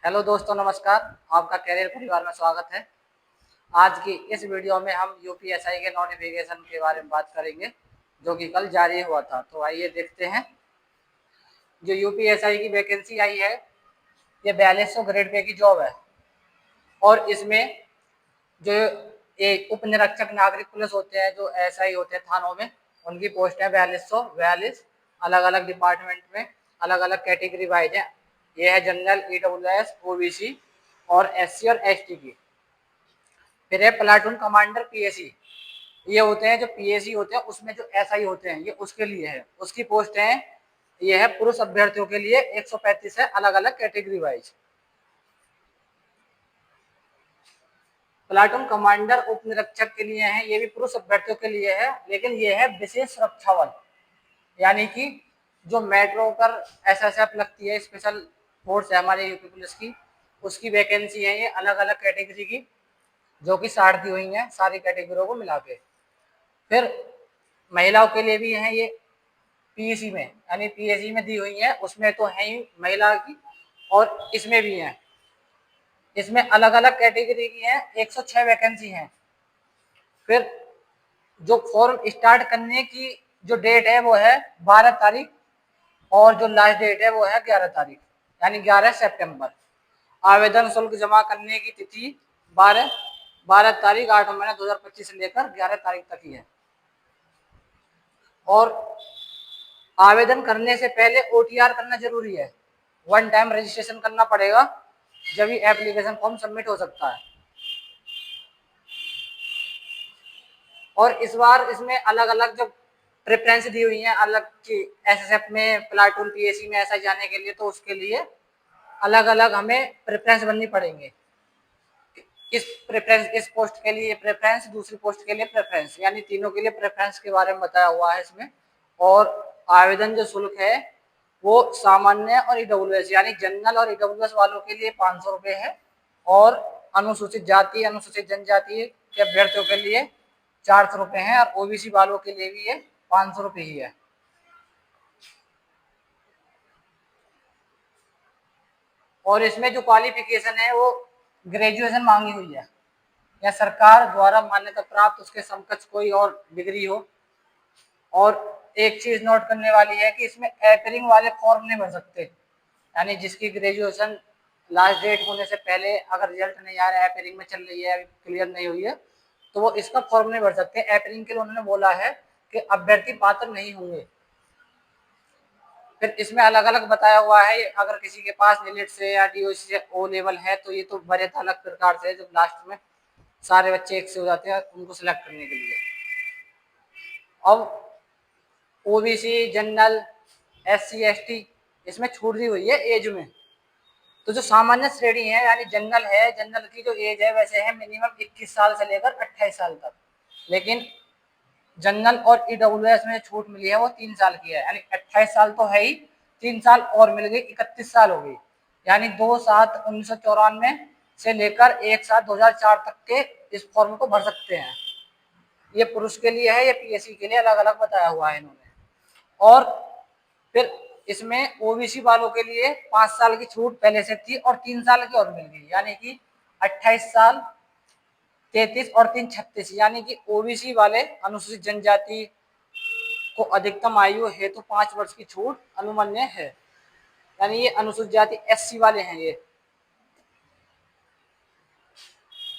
Hello दोस्तों, नमस्कार। आपका कैरियर परिवार में स्वागत है। आज की इस वीडियो में हम यूपीएसआई के नोटिफिकेशन के बारे में बात करेंगे, जो कि कल जारी हुआ था। तो आइए देखते हैं। जो यूपीएसआई की वैकेंसी आई है, ये 4200 ग्रेड पे की जॉब है। और इसमें जो एक उप निरीक्षक नागरिक पुलिस होते हैं, जो एसआई होते हैं थानों में, उनकी पोस्ट है 4242। अलग अलग डिपार्टमेंट में अलग अलग कैटेगरी वाइज है। ये है जनरल, ईडब्ल्यूएस, ओबीसी और एससी और एसटी की। फिर है प्लाटून कमांडर, पीएसी। ये होते हैं जो पीएसी होते हैं, उसमें जो एसआई होते हैं, ये उसके लिए है। उसकी पोस्ट है, ये है पुरुष अभ्यर्थियों के लिए 135 है, अलग अलग कैटेगरी वाइज। प्लाटून कमांडर उप निरीक्षक के लिए है, ये भी पुरुष अभ्यर्थियों के लिए है, लेकिन ये है विशेष सुरक्षा बल। यानी कि जो मेट्रो पर एसएसएफ लगती है, स्पेशल फोर्स है हमारे यूपी पुलिस की, उसकी वैकेंसी है ये अलग अलग कैटेगरी की, जो कि 60 दी हुई है सारी कैटेगरियों को मिला के। फिर महिलाओं के लिए भी है ये पीएसी में, यानी पीएसी में दी हुई है, उसमें तो है ही महिला की, और इसमें भी है। इसमें अलग अलग कैटेगरी की है, 106 वैकेंसी है। फिर जो फॉर्म स्टार्ट करने की जो डेट है वो है 12 तारीख, और जो लास्ट डेट है वो है 11 तारीख, यानी 11 सितंबर। आवेदन शुल्क जमा करने की तिथि 12 तारीख 8 महीना 2025 से लेकर 11 तारीख तक ही है। और आवेदन करने से पहले ओटीआर करना जरूरी है। वन टाइम रजिस्ट्रेशन करना पड़ेगा, जब ही एप्लीकेशन फॉर्म सबमिट हो सकता है। और इस बार इसमें अलग अलग जो प्रेफरेंस दी हुई है, अलग की एसएसएफ में, प्लाटून, पीएसी में ऐसा जाने के लिए, तो उसके लिए अलग अलग हमें प्रेफरेंस बननी पड़ेंगे। इस पोस्ट के लिए प्रेफरेंस, दूसरी पोस्ट के लिए प्रेफरेंस, यानी तीनों के लिए प्रेफरेंस के बारे में बताया हुआ है इसमें। और आवेदन जो शुल्क है वो सामान्य और ईडब्ल्यूएस, यानी जनरल और ईडब्ल्यूएस वालों के लिए 500 रुपये है, और अनुसूचित जाति, अनुसूचित जनजाति के अभ्यर्थियों के लिए 400 रुपये है, और ओबीसी वालों के लिए भी ये 500 रुपये ही है। और इसमें जो क्वालिफिकेशन है वो ग्रेजुएशन मांगी हुई है, या सरकार द्वारा मान्यता प्राप्त उसके समकक्ष कोई और डिग्री हो। और एक चीज नोट करने वाली है कि इसमें एपरिंग वाले फॉर्म नहीं भर सकते, यानी जिसकी ग्रेजुएशन लास्ट डेट होने से पहले अगर रिजल्ट नहीं आ रहा है, एपरिंग में चल रही है, अभी क्लियर नहीं हुई है, तो वो इसका फॉर्म नहीं भर सकते। एपरिंग के लिए उन्होंने बोला है कि अभ्यर्थी पात्र नहीं होंगे। फिर इसमें अलग अलग बताया हुआ है, अगर किसी के पास नीट से या डीओसी से ओ लेवल है तो ये तो बड़े अलग प्रकार से, जब लास्ट में सारे बच्चे एक से हो जाते हैं उनको सिलेक्ट करने के लिए। अब ओबीसी, जनरल, एससी, एसटी, इसमें छूट दी हुई है एज में। तो जो सामान्य श्रेणी है, यानी जनरल है, जनरल की जो एज है वैसे है मिनिमम 21 साल से लेकर 28 साल तक। लेकिन जनरल और ईडब्ल्यूएस में छूट मिली है वो 3 साल की है, यानी 28 साल तो है ही, 3 साल और मिल गई, 31 साल हो गई। यानी 2/7/1994 से लेकर 1/7/2004 तक के इस फॉर्म को भर सकते हैं। ये पुरुष के लिए है, ये पीएससी के लिए अलग अलग बताया हुआ है इन्होंने। और फिर इसमें ओबीसी वालों के लिए 5 साल की छूट पहले से थी, और 3 साल की और मिल गई, यानी कि 28 साल, 33 और 3 36, यानी कि ओबीसी वाले, अनुसूचित जनजाति को अधिकतम आयु हेतु 5 वर्ष की छूट अनुमन्य है। यानी ये अनुसूचित जाति एससी वाले हैं। ये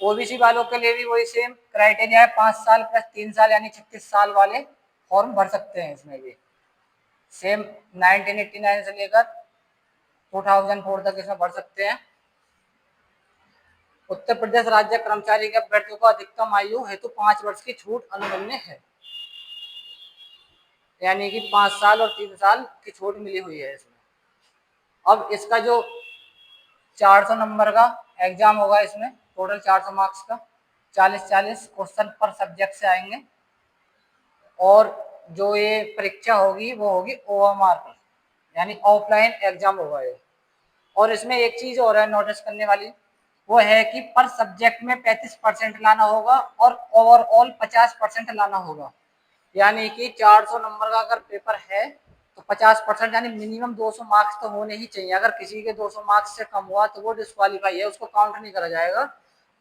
ओबीसी वालों के लिए भी वही सेम क्राइटेरिया है, 5 साल प्लस 3 साल, यानी 36 साल वाले फॉर्म भर सकते हैं। इसमें भी सेम 1989 से लेकर 2004 तक इसमें भर सकते हैं। उत्तर प्रदेश राज्य कर्मचारी के अभ्यर्थियों को अधिकतम आयु हेतु 5 वर्ष की छूट अनुमन्य है, यानी कि 5 साल और 3 साल की छूट मिली हुई है इसमें। अब इसका जो 400 नंबर का एग्जाम होगा, इसमें टोटल 400 मार्क्स का 40-40 क्वेश्चन पर सब्जेक्ट से आएंगे। और जो ये परीक्षा होगी वो होगी ओएमआर पर, यानी ऑफलाइन एग्जाम होगा ये। और इसमें एक चीज और है नोटिस करने वाली, वो है कि पर सब्जेक्ट में 35% लाना होगा, और ओवरऑल 50% लाना होगा। यानी कि 400 नंबर का अगर पेपर है तो 50% यानी मिनिमम 200 मार्क्स तो होने ही चाहिए। अगर किसी के 200 मार्क्स से कम हुआ तो वो डिस्क्वालीफाई है, उसको काउंट नहीं करा जाएगा।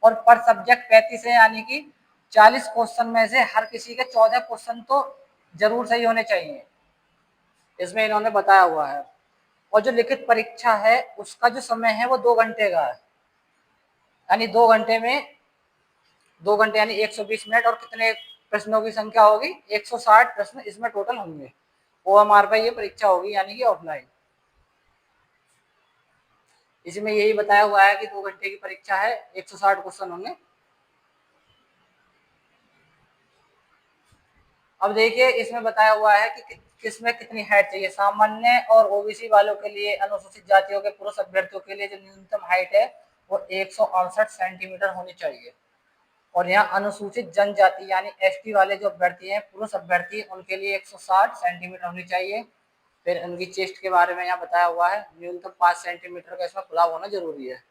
और पर सब्जेक्ट 35 है, यानी कि 40 क्वेश्चन में से हर किसी के 14 क्वेश्चन तो जरूर सही होने चाहिए, इसमें इन्होंने बताया हुआ है। और जो लिखित परीक्षा है उसका जो समय है वो 2 घंटे का है, यानी 2 घंटे में 2 घंटे यानी 120 मिनट। और कितने प्रश्नों की संख्या होगी? 160 प्रश्न इसमें टोटल होंगे। OMR पर ये परीक्षा होगी, यानी कि ऑफलाइन। इसमें यही बताया हुआ है कि 2 घंटे की परीक्षा है, 160 क्वेश्चन होंगे। अब देखिए इसमें बताया हुआ है कि किसमें कितनी हाइट चाहिए। सामान्य और ओबीसी वालों के लिए, अनुसूचित जातियों के पुरुष अभ्यर्थियों के लिए जो न्यूनतम हाइट है वो 168 सेंटीमीटर होनी चाहिए। और यहाँ अनुसूचित जनजाति यानी एसटी वाले जो अभ्यर्थी हैं, पुरुष अभ्यर्थी, उनके लिए 160 सेंटीमीटर होनी चाहिए। फिर उनकी चेस्ट के बारे में यहाँ बताया हुआ है, न्यूनतम 5 सेंटीमीटर का इसमें खुलाव होना जरूरी है।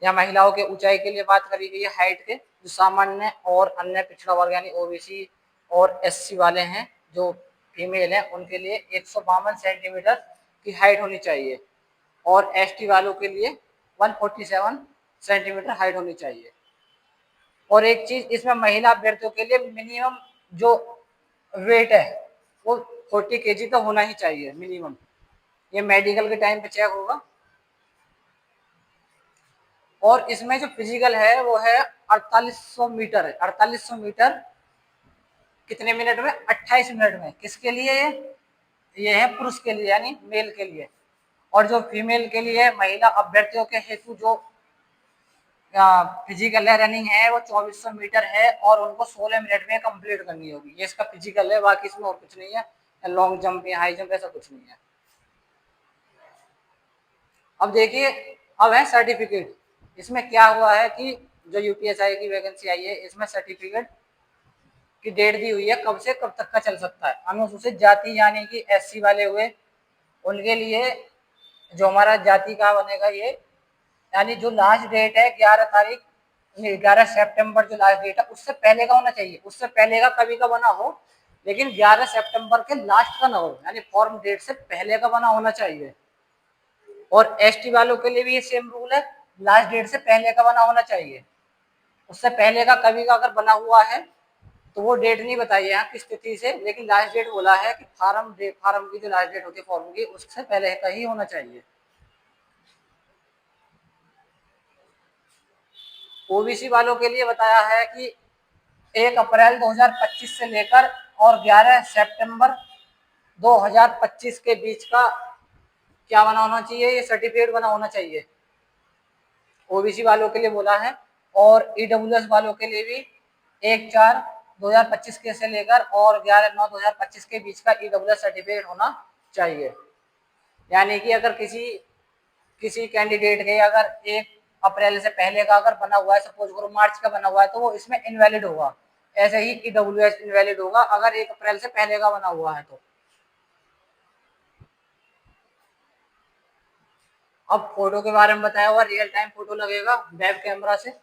यहाँ महिलाओं के ऊंचाई के लिए बात करी गई है हाइट के, जो सामान्य और अन्य पिछड़ा वर्ग यानी ओबीसी और एससी वाले हैं, जो फीमेल हैं, उनके लिए 152 सेंटीमीटर की हाइट होनी चाहिए। और एसटी वालों के लिए 147 सेंटीमीटर हाइट होनी चाहिए। और एक चीज इसमें, महिला अभ्यर्थियों के लिए मिनिमम जो वेट है वो 40 kg का होना ही चाहिए मिनिमम। ये मेडिकल के टाइम पे चेक होगा। और इसमें जो फिजिकल है वो है 4800 मीटर है। 4800 मीटर कितने मिनट में? 28 मिनट में। किसके लिए? ये है पुरुष के लिए यानी मेल के लिए। और जो फीमेल के लिए, महिला अभ्यर्थियों के हेतु जो फिजिकल है, रनिंग है, वो 2400 मीटर है और उनको 16 मिनट में कंप्लीट करनी होगी। ये इसका फिजिकल है, बाकी इसमें और कुछ नहीं है। लॉन्ग जंप या हाई जंप ऐसा कुछ नहीं है। अब देखिए, अब है सर्टिफिकेट। इसमें क्या हुआ है कि जो यूपीएसआई की वैकेंसी आई है, इसमें सर्टिफिकेट की डेट दी हुई है, कब से कब तक का चल सकता है। अनुसूचित जाति यानी कि एससी वाले हुए, उनके लिए जो हमारा जाति का बनेगा ये, यानी जो लास्ट डेट है 11 सितंबर जो लास्ट डेट है, उससे पहले का होना चाहिए। उससे पहले का कभी का बना हो, लेकिन 11 सितंबर के लास्ट का ना हो, यानी फॉर्म डेट से पहले का बना होना चाहिए। और एसटी वालों के लिए भी ये सेम रूल है, लास्ट डेट से पहले का बना होना चाहिए। उससे पहले का कभी का अगर बना हुआ है तो वो डेट नहीं बताई है यहाँ किस स्थिति से, लेकिन लास्ट डेट बोला है कि फार्म की जो लास्ट डेट होती है फॉर्म की, उससे पहले का ही होना चाहिए। ओबीसी वालों के लिए बताया है कि 1 अप्रैल 2025 से लेकर और 11 सितंबर 2025 के बीच का क्या बना होना चाहिए? ये सर्टिफिकेट बना होना चाहिए। ओबीसी वालों के लिए बोला है। और ईडब्ल्यूएस वालों के लिए भी 1/4/2025 के से लेकर और 11/9/2025 के बीच का ईडब्ल्यूएस सर्टिफिकेट होना चाहिए। यानी कि अगर किसी कैंडिडेट के अगर 1 अप्रैल से पहले का अगर बना हुआ है, सपोज करो मार्च का बना हुआ है, तो वो इसमें इनवैलिड होगा। ऐसे ही ईडब्ल्यूएस इनवैलिड होगा अगर 1 अप्रैल से पहले का बना हुआ है तो। अब फोटो के बारे में बताया हुआ, रियल टाइम फोटो लगेगा वेब कैमरा से।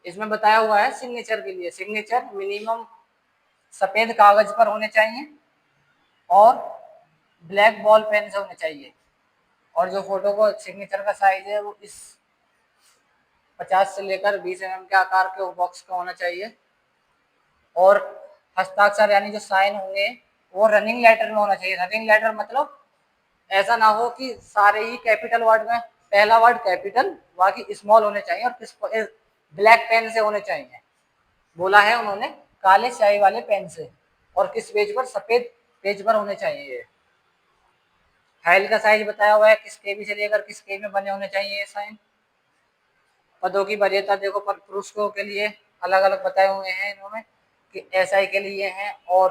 इसमें बताया हुआ है सिग्नेचर के लिए, सिग्नेचर मिनिमम सफेद कागज पर होने चाहिए और ब्लैक बॉल पेन से होने चाहिए। और जो फोटो को सिग्नेचर का साइज है वो इस 50 से लेकर 20 mm के आकार के बॉक्स का होना चाहिए। और हस्ताक्षर यानी जो साइन होंगे वो रनिंग लेटर में होना चाहिए। रनिंग लेटर मतलब ऐसा ना हो कि सारे ही कैपिटल वर्ड में, पहला वर्ड कैपिटल बाकी स्मॉल होने चाहिए। और ब्लैक पेन से होने चाहिए, बोला है उन्होंने, काले स्याही वाले पेन से। और किस पेज पर? सफेद पेज पर होने चाहिए। फाइल का साइज बताया हुआ है, किस केबी से लेकर किस केबी में बने होने चाहिए ये साइन। पदों की वरीयता देखो, पर पुरुषों के लिए अलग अलग बताए हुए हैं इन्होंने कि एसआई के लिए हैं, और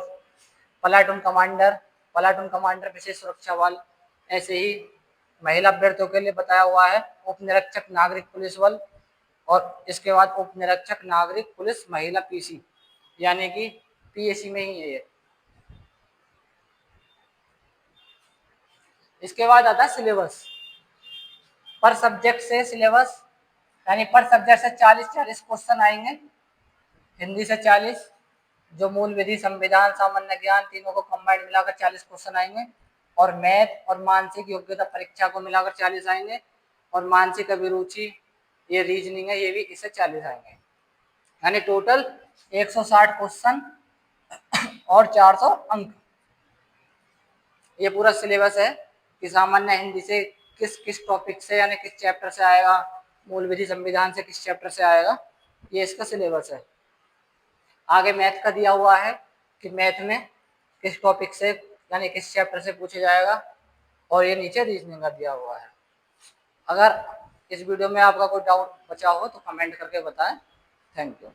प्लाटून कमांडर विशेष सुरक्षा बल। ऐसे ही महिला अभ्यर्थियों के लिए बताया हुआ है उप निरीक्षक नागरिक पुलिस बल। और इसके बाद उप निरीक्षक नागरिक पुलिस महिला पीसी, यानी कि पीएसी में ही है ये। इसके बाद आता है सिलेबस। पर सब्जेक्ट से सिलेबस, यानी पर सब्जेक्ट से 40 क्वेश्चन आएंगे। हिंदी से 40, जो मूल विधि, संविधान, सामान्य ज्ञान तीनों को कंबाइंड मिलाकर 40 क्वेश्चन आएंगे, और मैथ और मानसिक योग्यता परीक्षा को मिलाकर 40 आएंगे, और मानसिक अभिरुचि ये रीजनिंग है, ये भी इससे 40 आएंगे, यानी टोटल 160 क्वेश्चन और 400 अंक। ये पूरा सिलेबस है कि सामान्य हिंदी से किस किस टॉपिक से यानी किस चैप्टर से आएगा, मूल विधि संविधान से किस चैप्टर से आएगा, ये इसका सिलेबस है। आगे मैथ का दिया हुआ है कि मैथ में किस टॉपिक से यानी किस चैप्टर से पूछा जाएगा, और ये नीचे रीजनिंग का दिया हुआ है। अगर इस वीडियो में आपका कोई डाउट बचा हो तो कमेंट करके बताएं। Thank you.